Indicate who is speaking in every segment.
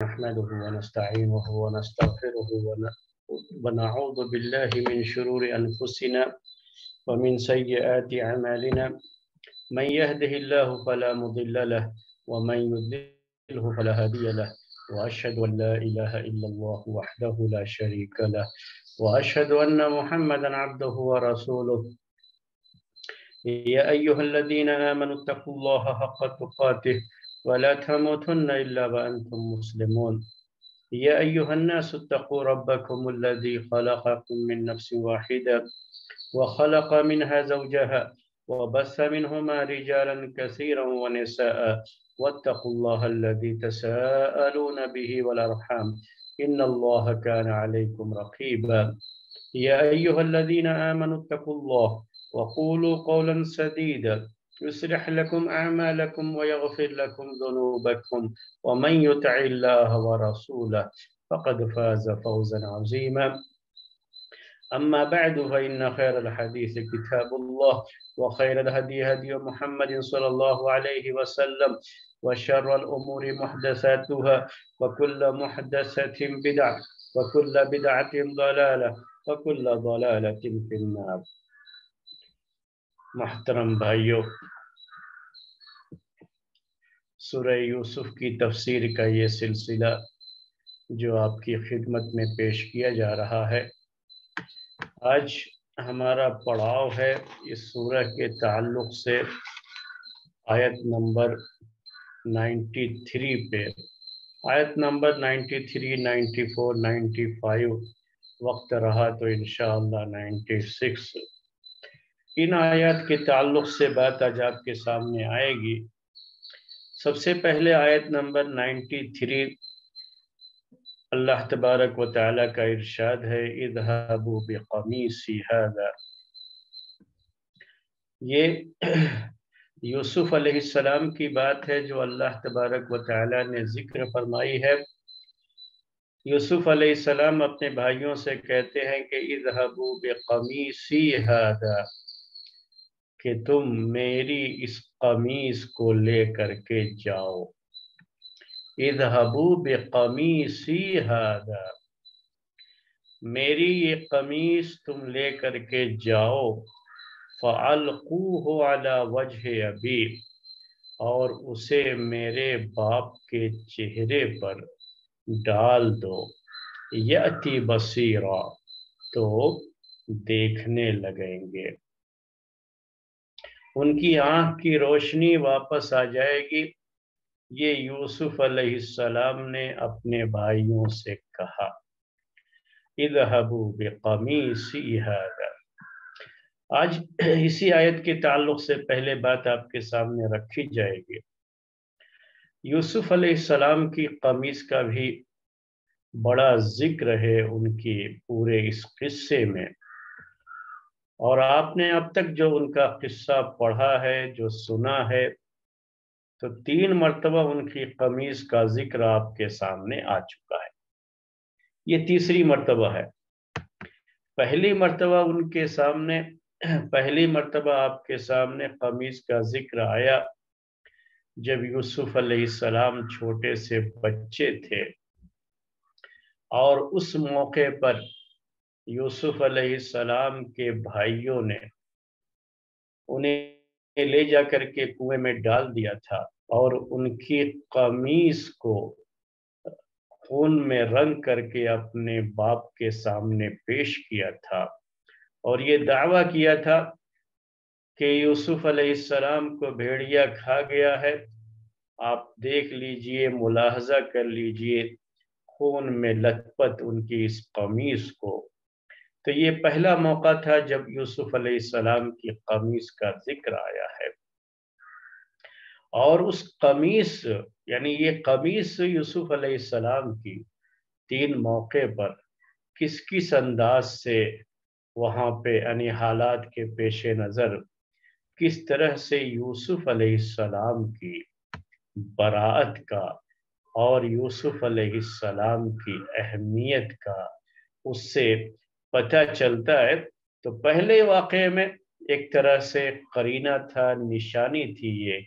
Speaker 1: نحمده ونستعينه ونستغفره ونعوذ بالله من شرور أنفسنا ومن سيئات أعمالنا من يهده الله فلا مضل له ومن يضلله فلا هادي له وأشهد أن لا إله إلا الله وحده لا شريك له وأشهد أن محمدا عبده ورسوله يا أيها الذين آمنوا اتقوا الله حق تقاته ولا تموتن إلا وأنتم مسلمون يا أيها الناس اتقوا ربكم الذي خلقكم من نفس واحدة وخلق منها زوجها وبث منهما رجالا كثيرا ونساء واتقوا الله الذي تساءلون به والأرحام إن الله كان عليكم رقيبا يا أيها الذين آمنوا اتقوا الله وقولوا قولا سديدا يصلح لكم أعمالكم ويغفر لكم ذنوبكم ومن يطع الله ورسوله فقد فاز فوزا عظيما أما بعد فإن خير الحديث كتاب الله وخير الهدي هدي محمد صلى الله عليه وسلم وشر الأمور محدثاتها وكل محدثة بدعة وكل بدعة ضلالة وكل ضلالة في النار. محترم بھائیو، سورہ یوسف کی تفسیر کا یہ سلسلہ جو آپ کی خدمت میں پیش کیا جا رہا ہے، آج ہمارا پڑاؤ ہے اس سورہ کے تعلق سے آیت نمبر 93 پہ۔ آیت نمبر 93، 94، 95 وقت رہا تو انشاءاللہ 96۔ ان آیات کے تعلق سے بات آج آپ کے سامنے آئے گی۔ سب سے پہلے آیت نمبر 93، اللہ تبارک و تعالیٰ کا ارشاد ہے اذهبوا بقمیصی ھذا۔ یہ یوسف علیہ السلام کی بات ہے جو اللہ تبارک و تعالیٰ نے ذکر فرمائی ہے۔ یوسف علیہ السلام اپنے بھائیوں سے کہتے ہیں کہ اذهبوا بقمیصی ھذا، کہ تم میری اس قمیص کو لے کر کے جاؤ۔ اذهبوا بقمیصی ھذا، میری یہ قمیص تم لے کر کے جاؤ۔ فَأَلْقُوهُ عَلَى وَجْهِ أَبِي، اور اسے میرے باپ کے چہرے پر ڈال دو۔ یأتی بصیرا، تو دیکھنے لگیں گے، ان کی آنکھ کی روشنی واپس آ جائے گی۔ یہ یوسف علیہ السلام نے اپنے بھائیوں سے کہا۔ اذهبوا بقمیصی ھذا۔ آج اسی آیت کے تعلق سے پہلے بات آپ کے سامنے رکھی جائے گی۔ یوسف علیہ السلام کی قمیص کا بھی بڑا ذکر ہے ان کی پورے اس قصے میں، اور آپ نے اب تک جو ان کا قصہ پڑھا ہے، جو سنا ہے، تو 3 مرتبہ ان کی قمیص کا ذکر آپ کے سامنے آ چکا ہے۔ یہ تیسری مرتبہ ہے۔ پہلی مرتبہ آپ کے سامنے قمیص کا ذکر آیا جب یوسف علیہ السلام چھوٹے سے بچے تھے، اور اس موقع پر یوسف علیہ السلام کے بھائیوں نے انہیں لے جا کر کے کنویں میں ڈال دیا تھا، اور ان کی قمیص کو خون میں رنگ کر کے اپنے باپ کے سامنے پیش کیا تھا، اور یہ دعویٰ کیا تھا کہ یوسف علیہ السلام کو بھیڑیا کھا گیا ہے، آپ دیکھ لیجئے، ملاحظہ کر لیجئے خون میں لت پت ان کی اس قمیص کو۔ تو یہ پہلا موقع تھا جب یوسف علیہ السلام کی قمیص کا ذکر آیا ہے، اور اس قمیص یعنی یہ قمیص یوسف علیہ السلام کی 3 موقع پر کس انداز سے وہاں پہ یعنی حالات کے پیش نظر کس طرح سے یوسف علیہ السلام کی براءت کا اور یوسف علیہ السلام کی اہمیت کا اس سے پتہ چلتا ہے۔ تو پہلے واقعے میں ایک طرح سے قرینہ تھا، نشانی تھی یہ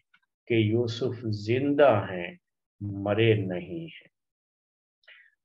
Speaker 1: کہ یوسف زندہ ہیں، مرے نہیں ہیں۔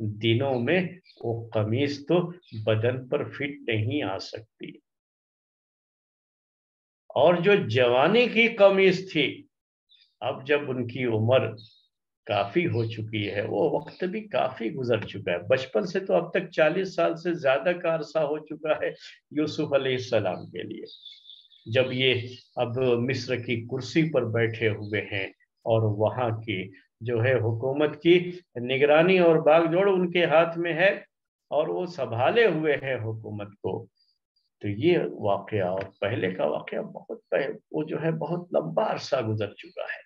Speaker 1: دنوں میں وہ قمیص تو بدن پر فٹ نہیں آ سکتی. اور جو جوانی کی قمیص تھی، اب جب ان کی عمر کافی ہو چکی ہے، وہ وقت بھی کافی گزر چکا ہے، بچپن سے تو اب تک 40 سال سے زیادہ کا عرصہ ہو چکا ہے یوسف علیہ السلام کے لیے، جب یہ اب مصر کی کرسی پر بیٹھے ہوئے ہیں اور وہاں کی جو ہے حکومت کی نگرانی اور باغ جوڑ ان کے ہاتھ میں ہے اور وہ سنبھالے ہوئے ہیں حکومت کو. تو یہ واقعہ اور پہلے کا واقعہ بہت وہ جو ہے بہت لمبا عرصہ گزر چکا ہے.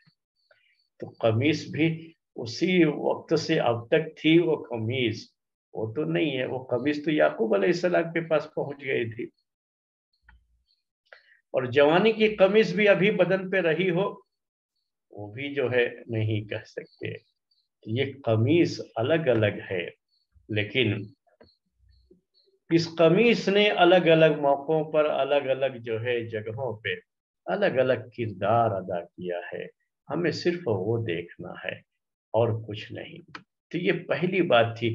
Speaker 1: تو قمیص بھی اسی وقت سے اب تک تھی، وہ قمیص وہ تو نہیں ہے، وہ قمیص تو یعقوب علیہ السلام کے پاس پہنچ گئی تھی. اور جوانی کی قمیص بھی ابھی بدن پہ رہی ہو، وہ بھی جو ہے نہیں کہہ سکتے. یہ قمیص الگ الگ ہے، لیکن اس قمیص نے الگ الگ موقعوں پر الگ الگ جو ہے جگہوں پہ الگ الگ کردار ادا کیا ہے. ہمیں صرف وہ دیکھنا ہے اور کچھ نہیں. تو یہ پہلی بات تھی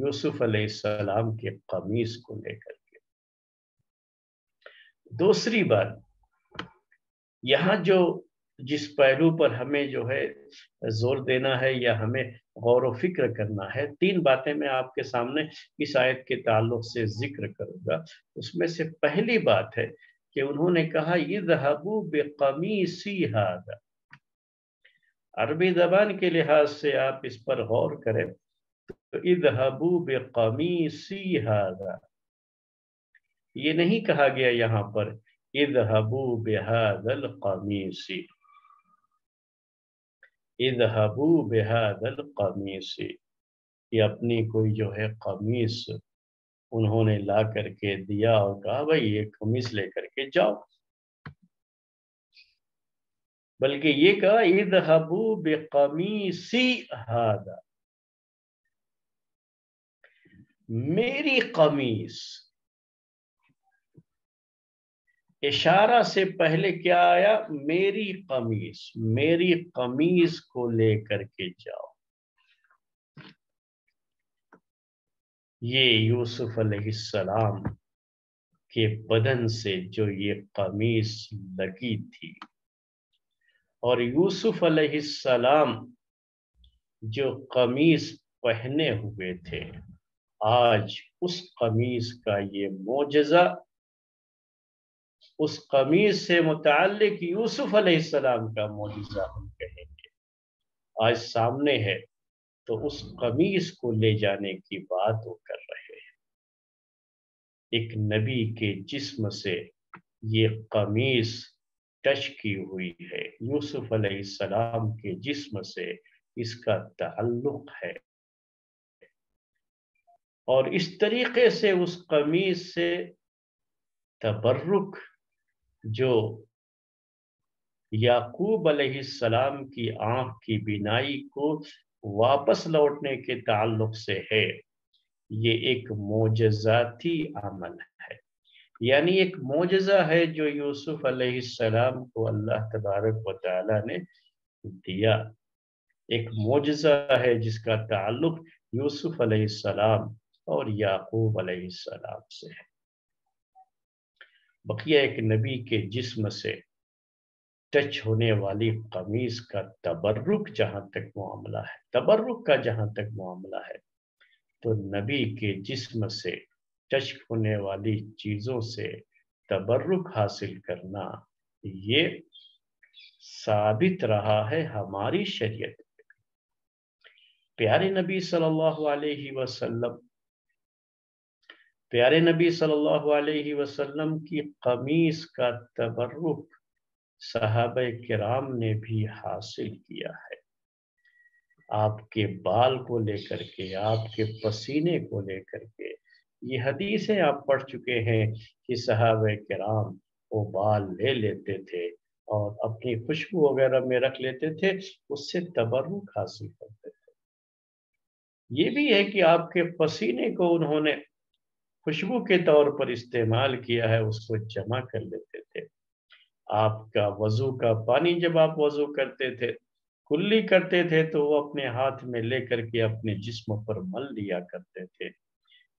Speaker 1: یوسف علیہ السلام کے قمیص کو لے کر کے. دوسری بات، یہاں جو جس پہلو پر ہمیں جو ہے زور دینا ہے یا ہمیں غور و فکر کرنا ہے، 3 باتیں میں آپ کے سامنے اس آیت کے تعلق سے ذکر کروں گا. اس میں سے پہلی بات ہے کہ انہوں نے کہا اذهبوا بقمیصی ھذا. عربی زبان کے لحاظ سے آپ اس پر غور کریں تو اذهبوا بقمیصی ھذا یہ نہیں کہا گیا یہاں پر اذهبوا بهذا القمیص. اذهبوا بهذا القمیص یہ اپنی کوئی جو ہے قمیص انہوں نے لا کر کے دیا اور کہا بھائی یہ قمیص لے کر کے جاؤ، بلکہ یہ کہا اذهبوا بقمیصی ھذا میری قمیص. اشارہ سے پہلے کیا آیا؟ میری قمیص، میری قمیص کو لے کر کے جاؤ. یہ یوسف علیہ السلام کے بدن سے جو یہ قمیص لگی تھی اور یوسف علیہ السلام جو قمیص پہنے ہوئے تھے، آج اس قمیص کا یہ معجزہ، اس قمیص سے متعلق یوسف علیہ السلام کا معجزہ ہم کہیں گے، آج سامنے ہے. تو اس قمیص کو لے جانے کی بات وہ کر رہے ہیں. ایک نبی کے جسم سے یہ قمیص ٹچ کی ہوئی ہے، یوسف علیہ السلام کے جسم سے اس کا تعلق ہے، اور اس طریقے سے اس قمیص سے تبرک جو یعقوب علیہ السلام کی آنکھ کی بینائی کو واپس لوٹنے کے تعلق سے ہے، یہ ایک معجزاتی عمل ہے. یعنی ایک معجزہ ہے جو یوسف علیہ السلام کو اللہ تبارک و تعالی نے دیا. ایک معجزہ ہے جس کا تعلق یوسف علیہ السلام اور یعقوب علیہ السلام سے ہے. بقیہ ایک نبی کے جسم سے ٹچ ہونے والی قمیص کا تبرک جہاں تک معاملہ ہے، تبرک کا جہاں تک معاملہ ہے، تو نبی کے جسم سے ٹچ ہونے والی چیزوں سے تبرک حاصل کرنا یہ ثابت رہا ہے ہماری شریعت میں. پیارے نبی صلی اللہ علیہ وسلم، پیارے نبی صلی اللہ علیہ وسلم کی قمیص کا تبرک صحابہ کرام نے بھی حاصل کیا ہے. آپ کے بال کو لے کر کے، آپ کے پسینے کو لے کر کے، یہ حدیثیں آپ پڑھ چکے ہیں کہ صحابہ کرام وہ بال لے لیتے تھے اور اپنی خوشبو وغیرہ میں رکھ لیتے تھے، اس سے تبرک حاصل کرتے تھے. یہ بھی ہے کہ آپ کے پسینے کو انہوں نے خوشبو کے طور پر استعمال کیا ہے، اس کو جمع کر لیتے تھے. آپ کا وضو کا پانی جب آپ وضو کرتے تھے کلی کرتے تھے تو وہ اپنے ہاتھ میں لے کر کے اپنے جسم پر مل لیا کرتے تھے۔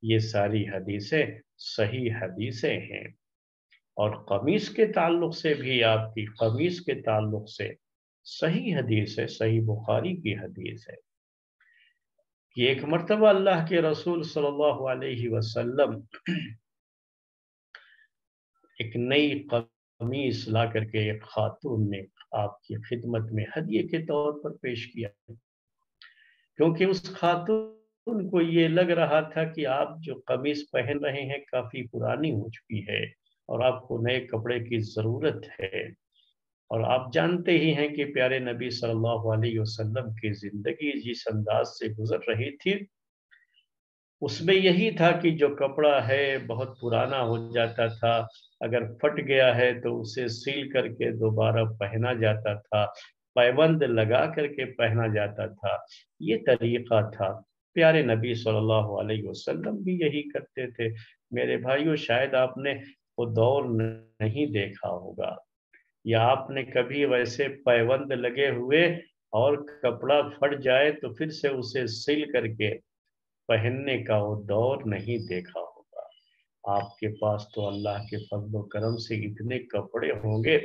Speaker 1: یہ ساری حدیثیں صحیح حدیثیں ہیں۔ اور قمیص کے تعلق سے بھی، آپ کی قمیص کے تعلق سے صحیح حدیث ہے، صحیح بخاری کی حدیث ہے کہ ایک مرتبہ اللہ کے رسول صلی اللہ علیہ وسلم ایک نئی قمیص لا کر کے ایک خاتون نے آپ کی خدمت میں ہدیے کے طور پر پیش کیا، کیونکہ اس خاتون کو یہ لگ رہا تھا کہ آپ جو قمیص پہن رہے ہیں کافی پرانی ہو چکی ہے اور آپ کو نئے کپڑے کی ضرورت ہے۔ اور آپ جانتے ہی ہیں کہ پیارے نبی صلی اللہ علیہ وسلم کی زندگی جس انداز سے گزر رہی تھی، اس میں یہی تھا کہ جو کپڑا ہے بہت پرانا ہو جاتا تھا، اگر پھٹ گیا ہے تو اسے سیل کر کے دوبارہ پہنا جاتا تھا، پیبند لگا کر کے پہنا جاتا تھا۔ یہ طریقہ تھا۔ پیارے نبی صلی اللہ علیہ وسلم بھی یہی کرتے تھے۔ میرے بھائیوں، شاید آپ نے وہ دور نہیں دیکھا ہوگا، یا آپ نے کبھی ویسے پیبند لگے ہوئے اور کپڑا پھٹ جائے تو پھر سے اسے سل کر کے پہننے کا وہ دور نہیں دیکھا ہوگا۔ آپ کے پاس تو اللہ کے فضل و کرم سے اتنے کپڑے ہوں گے،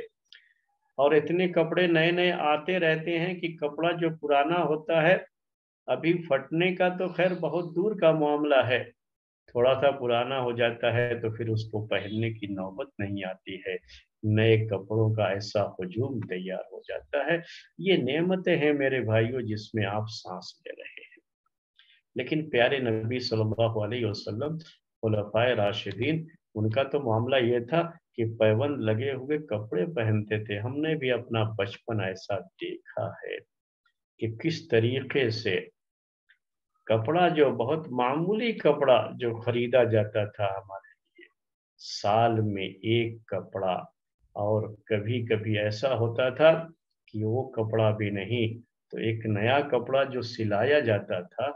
Speaker 1: اور اتنے کپڑے نئے نئے آتے رہتے ہیں کہ کپڑا جو پرانا ہوتا ہے ابھی پھٹنے کا تو خیر بہت دور کا معاملہ ہے، تھوڑا سا پرانا ہو جاتا ہے تو پھر اس کو پہننے کی نوبت نہیں آتی ہے، نئے کپڑوں کا ایسا ہجوم تیار ہو جاتا ہے۔ یہ نعمتیں ہیں میرے بھائیوں جس میں آپ سانس لے رہے ہیں۔ لیکن پیارے نبی صلی اللہ علیہ وسلم، خلفائے راشدین، ان کا تو معاملہ یہ تھا کہ پیوند لگے ہوئے کپڑے پہنتے تھے۔ ہم نے بھی اپنا بچپن ایسا دیکھا ہے کہ کس طریقے سے کپڑا، جو بہت معمولی کپڑا جو خریدا جاتا تھا ہمارے لیے، سال میں ایک کپڑا، اور کبھی کبھی ایسا ہوتا تھا کہ وہ کپڑا بھی نہیں تو ایک نیا کپڑا جو سلایا جاتا تھا۔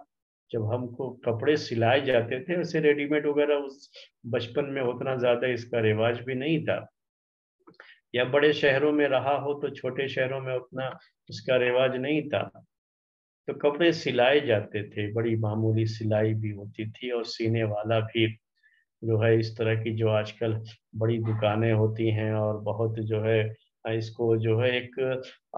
Speaker 1: جب ہم کو کپڑے سلائے جاتے تھے، ویسے ریڈی میڈ وغیرہ اس بچپن میں اتنا زیادہ اس کا رواج بھی نہیں تھا، یا بڑے شہروں میں رہا ہو تو چھوٹے شہروں میں اتنا اس کا رواج نہیں تھا، تو کپڑے سلائے جاتے تھے، بڑی معمولی سلائی بھی ہوتی تھی، اور سینے والا بھی جو ہے اس طرح کی جو آج کل بڑی دکانیں ہوتی ہیں، اور بہت جو ہے اس کو جو ہے ایک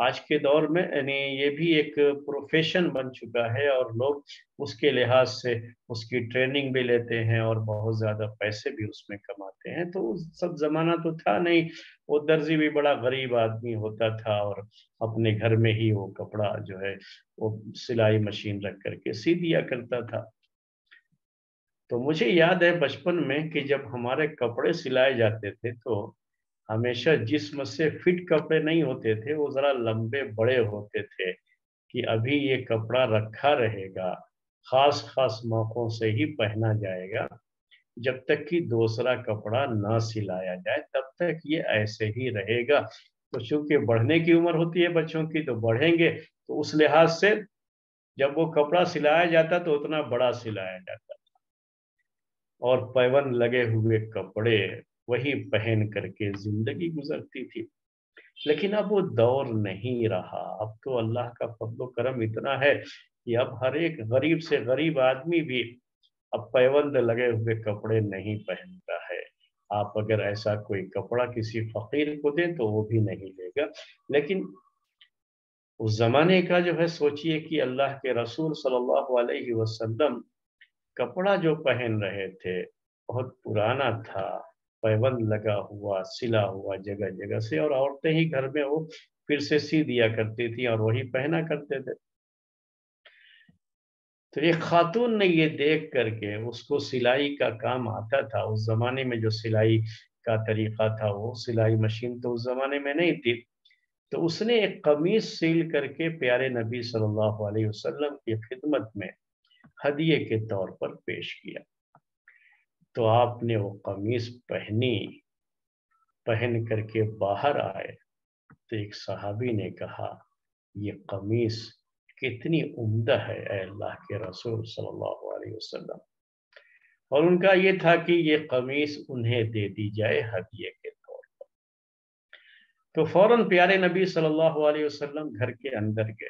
Speaker 1: آج کے دور میں یعنی یہ بھی ایک پروفیشن بن چکا ہے، اور لوگ اس کے لحاظ سے اس کی ٹریننگ بھی لیتے ہیں اور بہت زیادہ پیسے بھی اس میں کماتے ہیں۔ تو اس سب زمانہ تو تھا نہیں، وہ درزی بھی بڑا غریب آدمی ہوتا تھا اور اپنے گھر میں ہی وہ کپڑا جو ہے وہ سلائی مشین رکھ کر کے سی دیا کرتا تھا۔ تو مجھے یاد ہے بچپن میں کہ جب ہمارے کپڑے سلائے جاتے تھے تو ہمیشہ جسم سے فٹ کپڑے نہیں ہوتے تھے، وہ ذرا لمبے بڑے ہوتے تھے کہ ابھی یہ کپڑا رکھا رہے گا، خاص خاص موقعوں سے ہی پہنا جائے گا، جب تک کہ دوسرا کپڑا نہ سلایا جائے تب تک یہ ایسے ہی رہے گا۔ تو چونکہ بڑھنے کی عمر ہوتی ہے بچوں کی تو بڑھیں گے، تو اس لحاظ سے جب وہ کپڑا سلایا جاتا تو اتنا بڑا سلایا جاتا، اور پیون لگے ہوئے کپڑے وہی پہن کر کے زندگی گزرتی تھی۔ لیکن اب وہ دور نہیں رہا۔ اب تو اللہ کا فضل و کرم اتنا ہے کہ اب ہر ایک غریب سے غریب آدمی بھی اب پیوند لگے ہوئے کپڑے نہیں پہنتا ہے۔ آپ اگر ایسا کوئی کپڑا کسی فقیر کو دیں تو وہ بھی نہیں لے گا۔ لیکن اس زمانے کا جو ہے سوچئے کہ اللہ کے رسول صلی اللہ علیہ وسلم کپڑا جو پہن رہے تھے بہت پرانا تھا، پیبند لگا ہوا، سلا ہوا جگہ جگہ سے، اور عورتیں ہی گھر میں وہ پھر سے سی دیا کرتی تھیں اور وہی پہنا کرتے تھے۔ تو ایک خاتون نے یہ دیکھ کر کے، اس کو سلائی کا کام آتا تھا، اس زمانے میں جو سلائی کا طریقہ تھا وہ سلائی مشین تو اس زمانے میں نہیں تھی، تو اس نے ایک قمیص سیل کر کے پیارے نبی صلی اللہ علیہ وسلم کی خدمت میں ہدیے کے طور پر پیش کیا۔ تو آپ نے وہ قمیص پہنی، پہن کر کے باہر آئے تو ایک صحابی نے کہا یہ قمیص کتنی عمدہ ہے اے اللہ کے رسول صلی اللہ علیہ وسلم، اور ان کا یہ تھا کہ یہ قمیص انہیں دے دی جائے ہدیے کے طور پر۔ تو فوراً پیارے نبی صلی اللہ علیہ وسلم گھر کے اندر گئے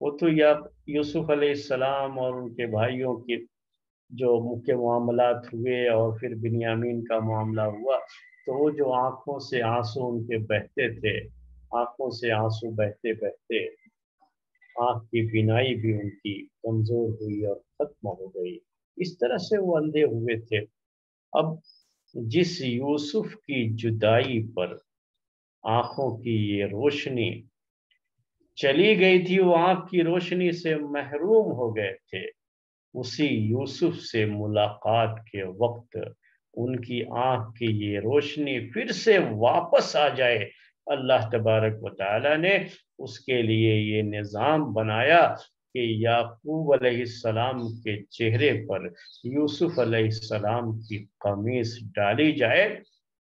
Speaker 1: وہ تو یا یوسف علیہ السلام اور ان کے بھائیوں کی جو کے معاملات ہوئے اور پھر بنیامین کا معاملہ ہوا، تو وہ جو آنکھوں سے آنسو ان کے بہتے تھے، آنکھوں سے آنسو بہتے بہتے آنکھ کی بینائی بھی ان کی کمزور ہوئی اور ختم ہو گئی، اس طرح سے وہ اندھے ہوئے تھے۔ اب جس یوسف کی جدائی پر آنکھوں کی یہ روشنی چلی گئی تھی، وہ آنکھ کی روشنی سے محروم ہو گئے تھے، اسی یوسف سے ملاقات کے وقت ان کی آنکھ کی یہ روشنی پھر سے واپس آ جائے، اللہ تبارک و تعالی نے اس کے لیے یہ نظام بنایا کہ یعقوب علیہ السلام کے چہرے پر یوسف علیہ السلام کی قمیص ڈالی جائے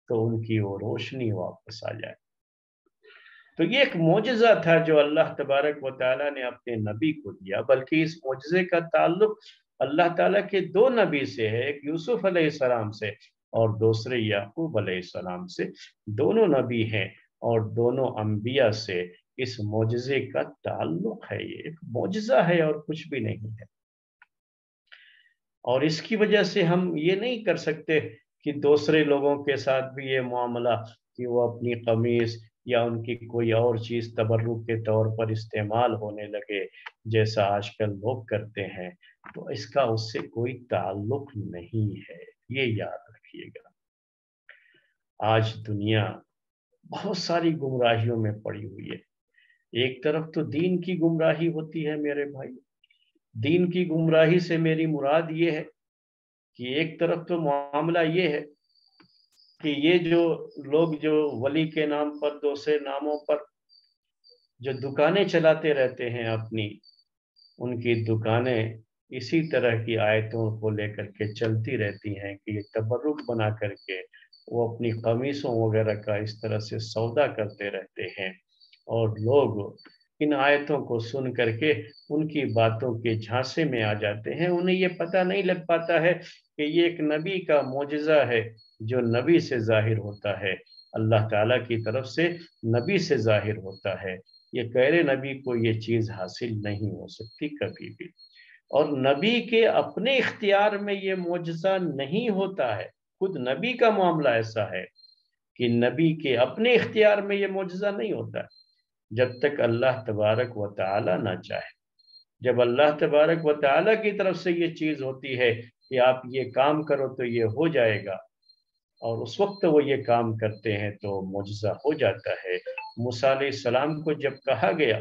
Speaker 1: تو ان کی وہ روشنی واپس آ جائے۔ تو یہ ایک معجزہ تھا جو اللہ تبارک و تعالیٰ نے اپنے نبی کو دیا، بلکہ اس معجزے کا تعلق اللہ تعالیٰ کے دو نبی سے ہے، ایک یوسف علیہ السلام سے اور دوسرے یعقوب علیہ السلام سے۔ دونوں نبی ہیں اور دونوں انبیاء سے اس معجزے کا تعلق ہے، یہ ایک معجزہ ہے اور کچھ بھی نہیں ہے۔ اور اس کی وجہ سے ہم یہ نہیں کر سکتے کہ دوسرے لوگوں کے ساتھ بھی یہ معاملہ کہ وہ اپنی قمیص یا ان کی کوئی اور چیز تبرک کے طور پر استعمال ہونے لگے جیسا آج کل لوگ کرتے ہیں، تو اس کا اس سے کوئی تعلق نہیں ہے، یہ یاد رکھیے گا۔ آج دنیا بہت ساری گمراہیوں میں پڑی ہوئی ہے۔ ایک طرف تو دین کی گمراہی ہوتی ہے میرے بھائی، دین کی گمراہی سے میری مراد یہ ہے کہ ایک طرف تو معاملہ یہ ہے کہ یہ جو لوگ جو ولی کے نام پر دوسرے ناموں پر جو دکانیں چلاتے رہتے ہیں اپنی، ان کی دکانیں اسی طرح کی آیتوں کو لے کر کے چلتی رہتی ہیں کہ یہ تبرک بنا کر کے وہ اپنی قمیصوں وغیرہ کا اس طرح سے سودا کرتے رہتے ہیں، اور لوگ ان آیتوں کو سن کر کے ان کی باتوں کے جھانسے میں آ جاتے ہیں۔ انہیں یہ پتہ نہیں لگ پاتا ہے کہ یہ ایک نبی کا معجزہ ہے جو نبی سے ظاہر ہوتا ہے، اللہ تعالیٰ کی طرف سے نبی سے ظاہر ہوتا ہے۔ یہ غیر نبی کو یہ چیز حاصل نہیں ہو سکتی کبھی بھی، اور نبی کے اپنے اختیار میں یہ معجزہ نہیں ہوتا ہے۔ خود نبی کا معاملہ ایسا ہے کہ نبی کے اپنے اختیار میں یہ معجزہ نہیں ہوتا ہے جب تک اللہ تبارک و تعالی نہ چاہے۔ جب اللہ تبارک و تعالی کی طرف سے یہ چیز ہوتی ہے کہ آپ یہ کام کرو تو یہ ہو جائے گا، اور اس وقت وہ یہ کام کرتے ہیں تو معجزہ ہو جاتا ہے۔ موسیٰ علیہ السلام کو جب کہا گیا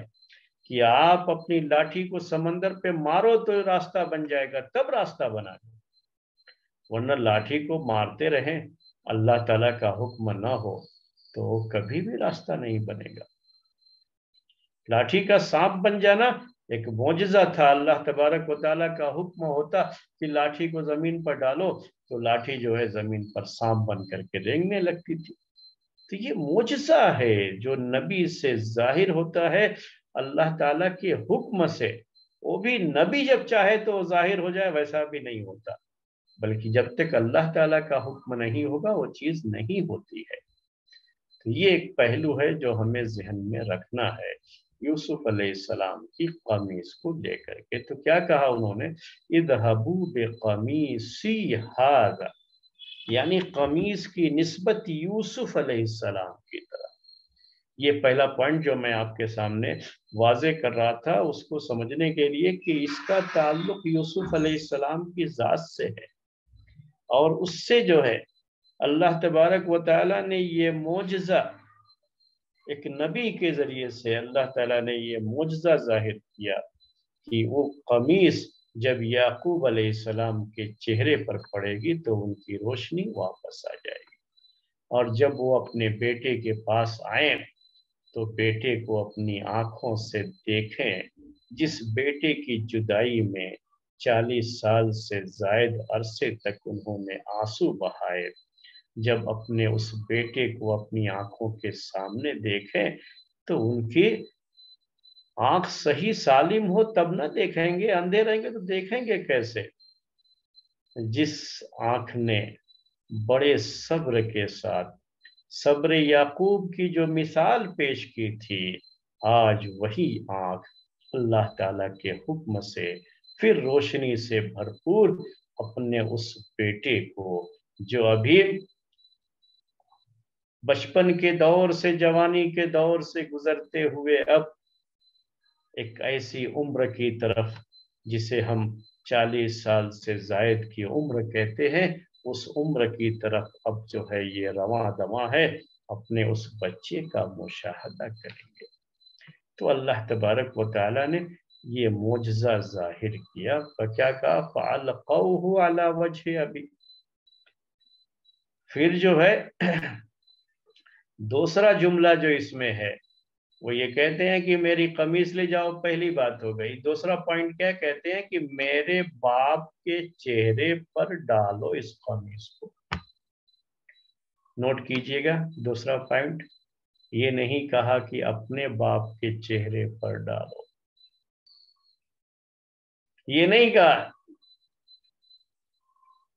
Speaker 1: کہ آپ اپنی لاٹھی کو سمندر پہ مارو تو راستہ بن جائے گا، تب راستہ بنا گیا، ورنہ لاٹھی کو مارتے رہیں اللہ تعالیٰ کا حکم نہ ہو تو کبھی بھی راستہ نہیں بنے گا۔ لاٹھی کا سانپ بن جانا ایک معجزہ تھا، اللہ تبارک و تعالیٰ کا حکم ہوتا کہ لاٹھی کو زمین پر ڈالو تو لاٹھی جو ہے زمین پر سانپ بن کر کے رینگنے لگتی تھی۔ تو یہ معجزہ ہے جو نبی سے ظاہر ہوتا ہے اللہ تعالیٰ کے حکم سے، وہ بھی نبی جب چاہے تو ظاہر ہو جائے ویسا بھی نہیں ہوتا، بلکہ جب تک اللہ تعالیٰ کا حکم نہیں ہوگا وہ چیز نہیں ہوتی ہے۔ تو یہ ایک پہلو ہے جو ہمیں ذہن میں رکھنا ہے۔ یوسف علیہ السلام کی قمیص کو لے کر کے تو کیا کہا انہوں نے، اذهبوا بقمیصی ھذا، یعنی قمیص کی نسبت یوسف علیہ السلام کی طرح۔ یہ پہلا پوائنٹ جو میں آپ کے سامنے واضح کر رہا تھا اس کو سمجھنے کے لیے کہ اس کا تعلق یوسف علیہ السلام کی ذات سے ہے، اور اس سے جو ہے اللہ تبارک و تعالیٰ نے یہ معجزہ ایک نبی کے ذریعے سے اللہ تعالیٰ نے یہ معجزہ ظاہر کیا کہ وہ قمیص جب یعقوب علیہ السلام کے چہرے پر پڑے گی تو ان کی روشنی واپس آ جائے گی، اور جب وہ اپنے بیٹے کے پاس آئیں تو بیٹے کو اپنی آنکھوں سے دیکھیں، جس بیٹے کی جدائی میں 40 سال سے زائد عرصے تک انہوں نے آنسو بہائے، جب اپنے اس بیٹے کو اپنی آنکھوں کے سامنے دیکھیں تو ان کی آنکھ صحیح سالم ہو تب نہ دیکھیں گے، اندھے رہیں گے تو دیکھیں گے کیسے؟ جس آنکھ نے بڑے صبر کے ساتھ صبر یعقوب کی جو مثال پیش کی تھی، آج وہی آنکھ اللہ تعالیٰ کے حکم سے پھر روشنی سے بھرپور اپنے اس بیٹے کو جو ابھی بچپن کے دور سے جوانی کے دور سے گزرتے ہوئے اب ایک ایسی عمر کی طرف جسے ہم 40 سال سے زائد کی عمر کہتے ہیں، اس عمر کی طرف اب جو ہے یہ رواں دواں ہے، اپنے اس بچے کا مشاہدہ کریں گے۔ تو اللہ تبارک و تعالیٰ نے یہ معجزہ ظاہر کیا، کیا کہا فَأَلْقَوْهُ عَلَى وَجْهِ أَبِي۔ پھر جو ہے دوسرا جملہ جو اس میں ہے وہ یہ کہتے ہیں کہ میری قمیص لے جاؤ، پہلی بات ہو گئی۔ دوسرا پوائنٹ کیا کہتے ہیں کہ میرے باپ کے چہرے پر ڈالو اس قمیص کو۔ نوٹ کیجئے گا دوسرا پوائنٹ، یہ نہیں کہا کہ اپنے باپ کے چہرے پر ڈالو، یہ نہیں کہا،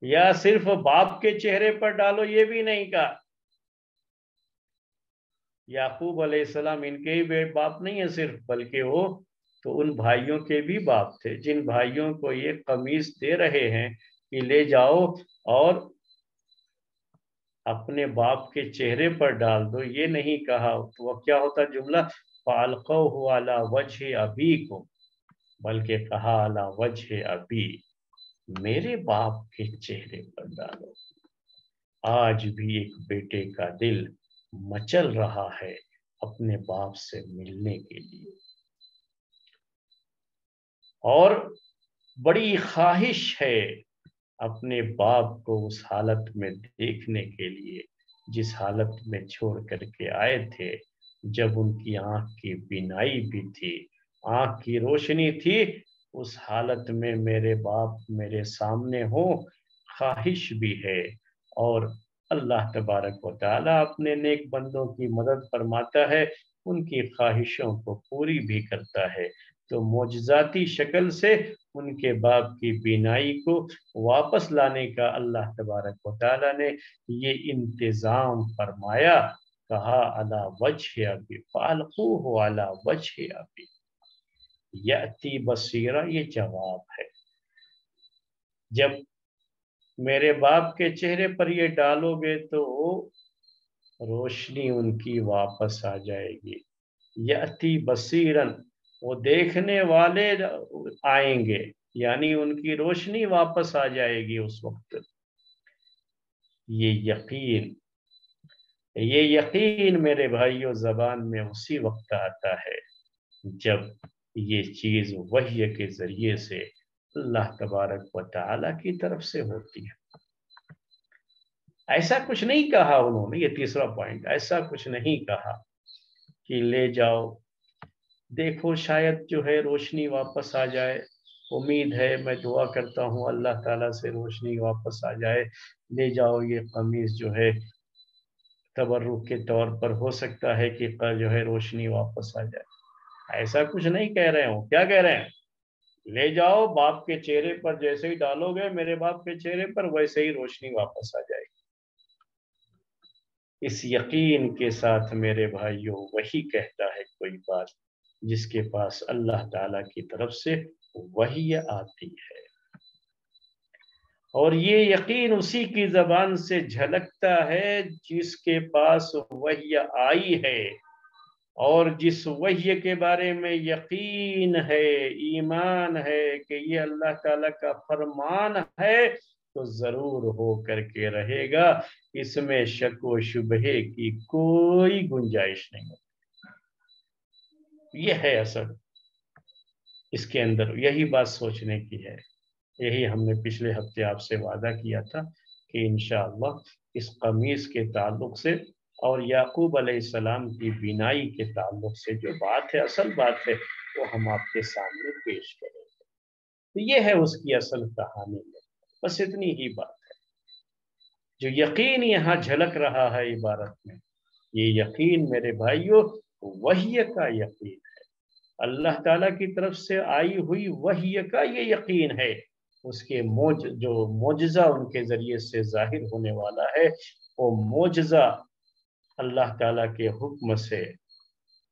Speaker 1: یا صرف باپ کے چہرے پر ڈالو یہ بھی نہیں کہا۔ یعقوب علیہ السلام ان کے ہی باپ نہیں ہے صرف، بلکہ وہ تو ان بھائیوں کے بھی باپ تھے جن بھائیوں کو یہ قمیص دے رہے ہیں کہ لے جاؤ اور اپنے باپ کے چہرے پر ڈال دو، یہ نہیں کہا۔ تو وہ کیا ہوتا جملہ فَأَلْقَوْهُ عَلَى وَجْهِ أَبِيكُمْ، بلکہ کہا عَلَى وَجْهِ أَبِي، میرے باپ کے چہرے پر ڈالو۔ آج بھی ایک بیٹے کا دل مچل رہا ہے اپنے باپ سے ملنے کے لیے، اور بڑی خواہش ہے اپنے باپ کو اس حالت میں دیکھنے کے لیے جس حالت میں چھوڑ کر کے آئے تھے، جب ان کی آنکھ کی بینائی بھی تھی، آنکھ کی روشنی تھی، اس حالت میں میرے باپ میرے سامنے ہوں، خواہش بھی ہے۔ اور اللہ تبارک و تعالیٰ اپنے نیک بندوں کی مدد فرماتا ہے، ان کی خواہشوں کو پوری بھی کرتا ہے۔ تو معجزاتی شکل سے ان کے باپ کی بینائی کو واپس لانے کا اللہ تبارک و تعالیٰ نے یہ انتظام فرمایا، کہا علی وجہ ابی فالقوہ علی وجہ ابی یأتی بصیرہ، یہ جواب ہے۔ جب میرے باپ کے چہرے پر یہ ڈالو گے تو روشنی ان کی واپس آ جائے گی، یأتی بصیرن، وہ دیکھنے والے آئیں گے، یعنی ان کی روشنی واپس آ جائے گی اس وقت۔ یہ یقین میرے بھائیوں زبان میں اسی وقت آتا ہے جب یہ چیز وحی کے ذریعے سے اللہ تبارک و تعالیٰ کی طرف سے ہوتی ہے۔ ایسا کچھ نہیں کہا انہوں نے، یہ تیسرا پوائنٹ، ایسا کچھ نہیں کہا کہ لے جاؤ دیکھو شاید جو ہے روشنی واپس آ جائے، امید ہے، میں دعا کرتا ہوں اللہ تعالیٰ سے روشنی واپس آ جائے، لے جاؤ یہ قمیص جو ہے تبرک کے طور پر، ہو سکتا ہے کہ جو ہے روشنی واپس آ جائے۔ ایسا کچھ نہیں کہہ رہے ہوں، کیا کہہ رہے ہیں؟ لے جاؤ، باپ کے چہرے پر جیسے ہی ڈالو گے میرے باپ کے چہرے پر، ویسے ہی روشنی واپس آ جائے گی۔ اس یقین کے ساتھ میرے بھائیوں وہی کہتا ہے کوئی بات جس کے پاس اللہ تعالیٰ کی طرف سے وحی آتی ہے، اور یہ یقین اسی کی زبان سے جھلکتا ہے جس کے پاس وحی آئی ہے، اور جس وحی کے بارے میں یقین ہے، ایمان ہے کہ یہ اللہ تعالیٰ کا فرمان ہے، تو ضرور ہو کر کے رہے گا، اس میں شک و شبہے کی کوئی گنجائش نہیں ہوتی۔ یہ ہے اصل اس کے اندر، یہی بات سوچنے کی ہے۔ یہی ہم نے پچھلے ہفتے آپ سے وعدہ کیا تھا کہ انشاءاللہ اس قمیص کے تعلق سے اور یعقوب علیہ السلام کی بینائی کے تعلق سے جو بات ہے، اصل بات ہے، وہ ہم آپ کے سامنے پیش کریں گے۔ تو یہ ہے اس کی اصل کہانی میں، بس اتنی ہی بات ہے۔ جو یقین یہاں جھلک رہا ہے عبارت میں، یہ یقین میرے بھائیوں وحی کا یقین ہے، اللہ تعالیٰ کی طرف سے آئی ہوئی وحی کا یہ یقین ہے۔ اس کے جو معجزہ ان کے ذریعے سے ظاہر ہونے والا ہے، وہ معجزہ اللہ تعالیٰ کے حکم سے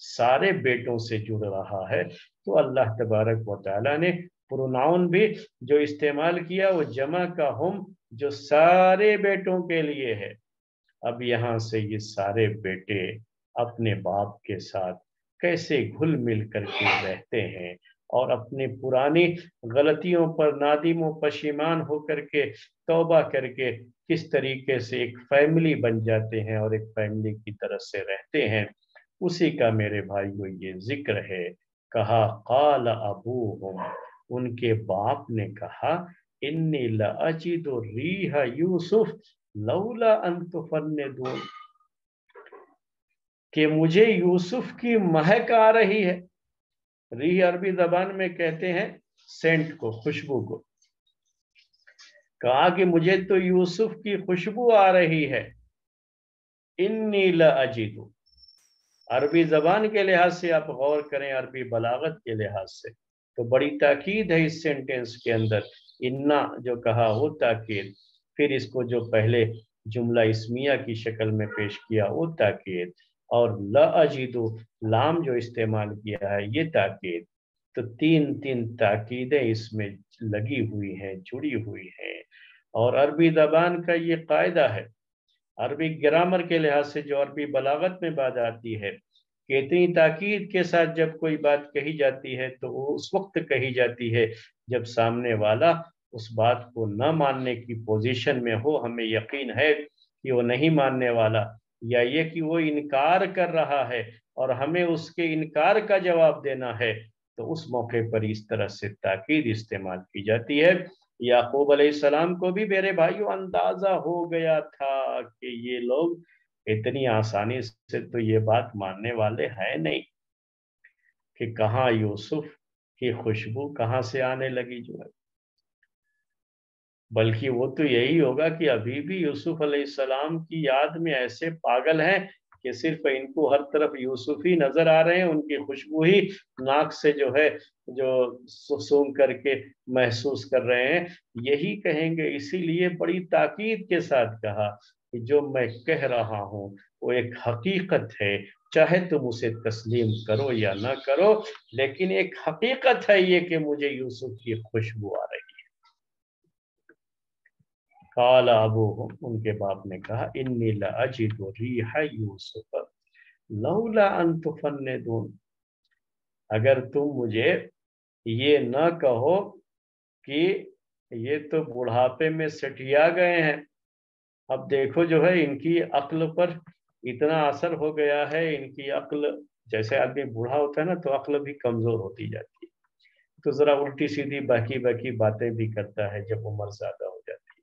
Speaker 1: سارے بیٹوں سے جڑ رہا ہے، تو اللہ تبارک و تعالیٰ نے پروناؤن بھی جو استعمال کیا وہ جمع کا ہم، جو سارے بیٹوں کے لیے ہے۔ اب یہاں سے یہ سارے بیٹے اپنے باپ کے ساتھ کیسے گھل مل کر کے رہتے ہیں، اور اپنی پرانی غلطیوں پر نادم و پشیمان ہو کر کے توبہ کر کے کس طریقے سے ایک فیملی بن جاتے ہیں اور ایک فیملی کی طرح سے رہتے ہیں، اسی کا میرے بھائیو یہ ذکر ہے۔ کہا قال ابوہم، ان کے باپ نے کہا انی لاجد ریح یوسف لولا ان تفندون، کہ مجھے یوسف کی مہک آ رہی ہے۔ ریح عربی زبان میں کہتے ہیں سینٹ کو، خوشبو کو۔ کہا کہ مجھے تو یوسف کی خوشبو آ رہی ہے۔ انی لاجد، عربی زبان کے لحاظ سے آپ غور کریں، عربی بلاغت کے لحاظ سے تو بڑی تاکید ہے اس سینٹنس کے اندر۔ انا جو کہا وہ تاکید، پھر اس کو جو پہلے جملہ اسمیہ کی شکل میں پیش کیا وہ تاکید، اور لاجد لام جو استعمال کیا ہے یہ تاکید۔ تو تین تین تاکیدیں اس میں لگی ہوئی ہیں، جڑی ہوئی ہیں۔ اور عربی زبان کا یہ قاعدہ ہے، عربی گرامر کے لحاظ سے جو عربی بلاغت میں بات آتی ہے کہ اتنی تاکید کے ساتھ جب کوئی بات کہی جاتی ہے تو وہ اس وقت کہی جاتی ہے جب سامنے والا اس بات کو نہ ماننے کی پوزیشن میں ہو، ہمیں یقین ہے کہ وہ نہیں ماننے والا، یا یہ کہ وہ انکار کر رہا ہے اور ہمیں اس کے انکار کا جواب دینا ہے، تو اس موقع پر اس طرح سے تاکید استعمال کی جاتی ہے۔ یعقوب علیہ السلام کو بھی میرے بھائیو اندازہ ہو گیا تھا کہ یہ لوگ اتنی آسانی سے تو یہ بات ماننے والے ہیں نہیں، کہ کہاں یوسف کی خوشبو کہاں سے آنے لگی جو ہے، بلکہ وہ تو یہی ہوگا کہ ابھی بھی یوسف علیہ السلام کی یاد میں ایسے پاگل ہیں کہ صرف ان کو ہر طرف یوسف ہی نظر آ رہے ہیں، ان کی خوشبو ہی ناک سے جو ہے جو سونگھ کر کے محسوس کر رہے ہیں، یہی کہیں گے۔ اسی لیے بڑی تاکید کے ساتھ کہا کہ جو میں کہہ رہا ہوں وہ ایک حقیقت ہے، چاہے تم اسے تسلیم کرو یا نہ کرو، لیکن ایک حقیقت ہے یہ کہ مجھے یوسف کی خوشبو آ رہی ہے۔ قال ابوہم، ان کے باپ نے کہا انی لاجد ریح یوسف لولا ان تفندون، اگر تم مجھے یہ نہ کہو کہ یہ تو بڑھاپے میں سٹیا گئے ہیں، اب دیکھو جو ہے ان کی عقل پر اتنا اثر ہو گیا ہے، ان کی عقل، جیسے آدمی بوڑھا ہوتا ہے نا تو عقل بھی کمزور ہوتی جاتی ہے، تو ذرا الٹی سیدھی باقی باقی باتیں بھی کرتا ہے جب عمر زیادہ ہو جاتی ہے۔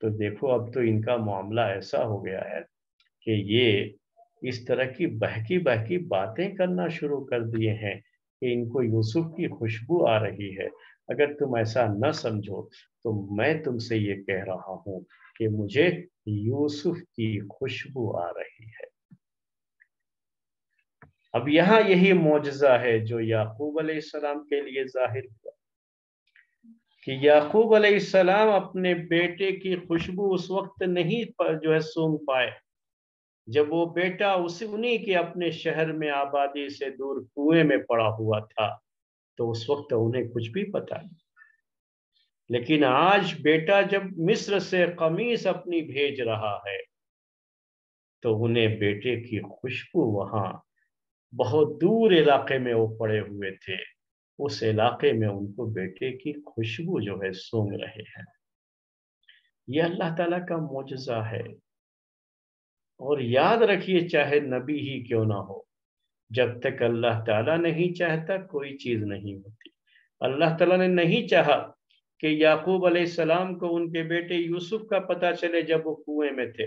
Speaker 1: تو دیکھو اب تو ان کا معاملہ ایسا ہو گیا ہے کہ یہ اس طرح کی بہکی بہکی باتیں کرنا شروع کر دیے ہیں کہ ان کو یوسف کی خوشبو آ رہی ہے۔ اگر تم ایسا نہ سمجھو تو میں تم سے یہ کہہ رہا ہوں کہ مجھے یوسف کی خوشبو آ رہی ہے۔ اب یہاں یہی معجزہ ہے جو یعقوب علیہ السلام کے لیے ظاہر ہوا، کہ یعقوب علیہ السلام اپنے بیٹے کی خوشبو اس وقت نہیں جو ہے سونگھ پائے جب وہ بیٹا انہی کے اپنے شہر میں آبادی سے دور کنویں میں پڑا ہوا تھا، تو اس وقت انہیں کچھ بھی پتا نہیں۔ لیکن آج بیٹا جب مصر سے قمیص اپنی بھیج رہا ہے تو انہیں بیٹے کی خوشبو، وہاں بہت دور علاقے میں وہ پڑے ہوئے تھے، اس علاقے میں ان کو بیٹے کی خوشبو جو ہے سونگ رہے ہیں۔ یہ اللہ تعالیٰ کا معجزہ ہے۔ اور یاد رکھیے چاہے نبی ہی کیوں نہ ہو، جب تک اللہ تعالیٰ نہیں چاہتا کوئی چیز نہیں ہوتی۔ اللہ تعالیٰ نے نہیں چاہا کہ یعقوب علیہ السلام کو ان کے بیٹے یوسف کا پتہ چلے جب وہ کنویں میں تھے،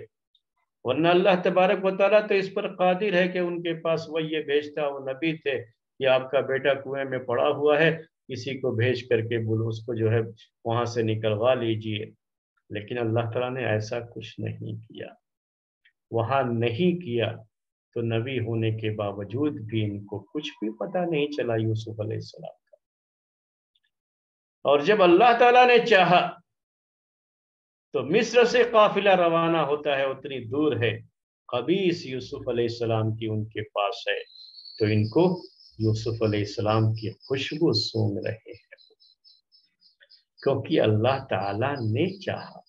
Speaker 1: ورنہ اللہ تبارک و تعالیٰ تو اس پر قادر ہے کہ ان کے پاس وہ یہ بھیجتا، وہ نبی تھے کہ آپ کا بیٹا کنویں میں پڑا ہوا ہے، کسی کو بھیج کر کے بولو اس کو جو ہے وہاں سے نکلوا لیجئے۔ لیکن اللہ تعالیٰ نے ایسا کچھ نہیں کیا، وہاں نہیں کیا، تو نبی ہونے کے باوجود بھی ان کو کچھ بھی پتہ نہیں چلا یوسف علیہ السلام کا۔ اور جب اللہ تعالیٰ نے چاہا تو مصر سے قافلہ روانہ ہوتا ہے، اتنی دور ہے، قبیص یوسف علیہ السلام کی ان کے پاس ہے، تو ان کو یوسف علیہ السلام کی خوشبو سونگ رہے ہیں، کیونکہ اللہ تعالیٰ نے چاہا۔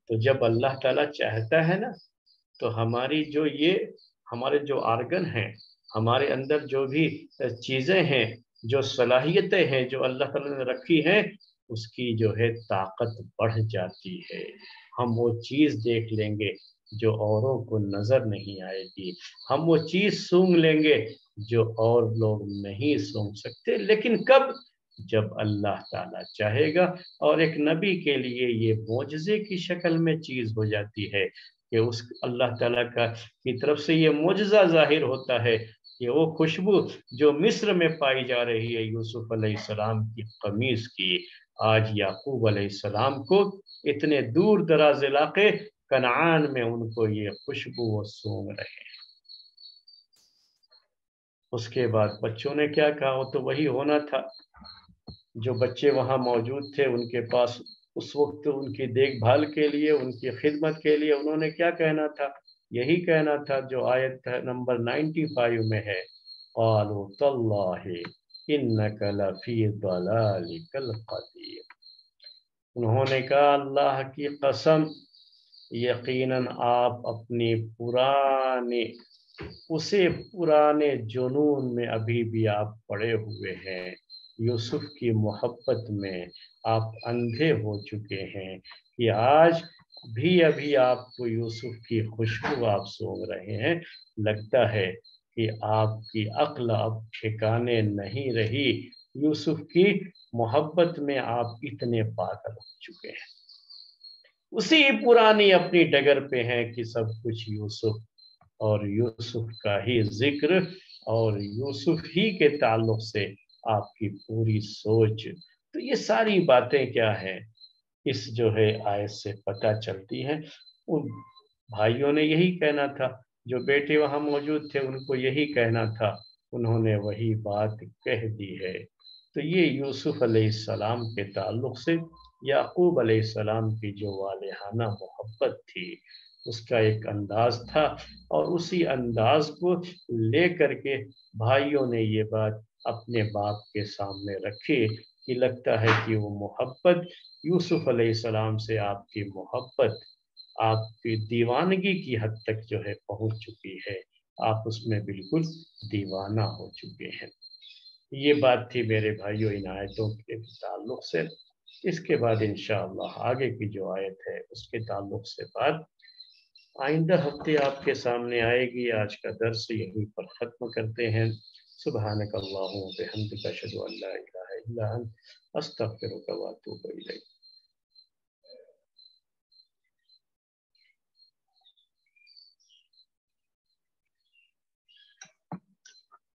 Speaker 1: تو جب اللہ تعالیٰ چاہتا ہے نا، تو ہماری جو ہمارے جو آرگن ہیں، ہمارے اندر جو بھی چیزیں ہیں، جو صلاحیتیں ہیں جو اللہ تعالیٰ نے رکھی ہیں، اس کی جو ہے طاقت بڑھ جاتی ہے۔ ہم وہ چیز دیکھ لیں گے جو اوروں کو نظر نہیں آئے گی، ہم وہ چیز سونگ لیں گے جو اور لوگ نہیں سونگ سکتے، لیکن کب؟ جب اللہ تعالیٰ چاہے گا۔ اور ایک نبی کے لیے یہ معجزے کی شکل میں چیز ہو جاتی ہے کہ اس اللہ تعالیٰ کی طرف سے یہ معجزہ ظاہر ہوتا ہے کہ وہ خوشبو جو مصر میں پائی جا رہی ہے یوسف علیہ السلام کی قمیص کی، آج یعقوب علیہ السلام کو اتنے دور دراز علاقے کنعان میں ان کو یہ خوشبو وہ سونگ رہے ہیں۔ اس کے بعد بچوں نے کیا کہا؟ وہ تو وہی ہونا تھا، جو بچے وہاں موجود تھے ان کے پاس اس وقت ان کی دیکھ بھال کے لیے، ان کی خدمت کے لیے انہوں نے کیا کہنا تھا؟ یہی کہنا تھا جو آیت نمبر 95 میں ہے، قالوا تاللہ انک لفی ضلالک القدیم۔ انہوں نے کہا اللہ کی قسم، یقیناً آپ اپنی پرانے جنون میں ابھی بھی آپ پڑے ہوئے ہیں، یوسف کی محبت میں آپ اندھے ہو چکے ہیں کہ آج بھی ابھی آپ کو یوسف کی خوشبو آپ سونگ رہے ہیں۔ لگتا ہے کہ آپ کی عقل اب ٹھکانے نہیں رہی، یوسف کی محبت میں آپ اتنے پاگل ہو چکے ہیں، اسی پرانی اپنی ڈگر پہ ہیں کہ سب کچھ یوسف اور یوسف کا ہی ذکر اور یوسف ہی کے تعلق سے آپ کی پوری سوچ۔ تو یہ ساری باتیں کیا ہیں، اس جو ہے آیت سے پتہ چلتی ہیں۔ ان بھائیوں نے یہی کہنا تھا، جو بیٹے وہاں موجود تھے ان کو یہی کہنا تھا، انہوں نے وہی بات کہہ دی ہے۔ تو یہ یوسف علیہ السلام کے تعلق سے یعقوب علیہ السلام کی جو والہانہ محبت تھی، اس کا ایک انداز تھا، اور اسی انداز کو لے کر کے بھائیوں نے یہ بات اپنے باپ کے سامنے رکھی کہ لگتا ہے کہ وہ محبت یوسف علیہ السلام سے آپ کی محبت آپ کی دیوانگی کی حد تک جو ہے پہنچ چکی ہے، آپ اس میں بالکل دیوانہ ہو چکے ہیں۔ یہ بات تھی میرے بھائیوں ان آیتوں کے تعلق سے۔ اس کے بعد انشاءاللہ آگے کی جو آیت ہے اس کے تعلق سے بات آئندہ ہفتے آپ کے سامنے آئے گی۔ آج کا درس یہیں پر ختم کرتے ہیں۔ سبحانک اللہم و بحمدک اشہد ان لا الہ الا انت استغفرک و اتوب الیک۔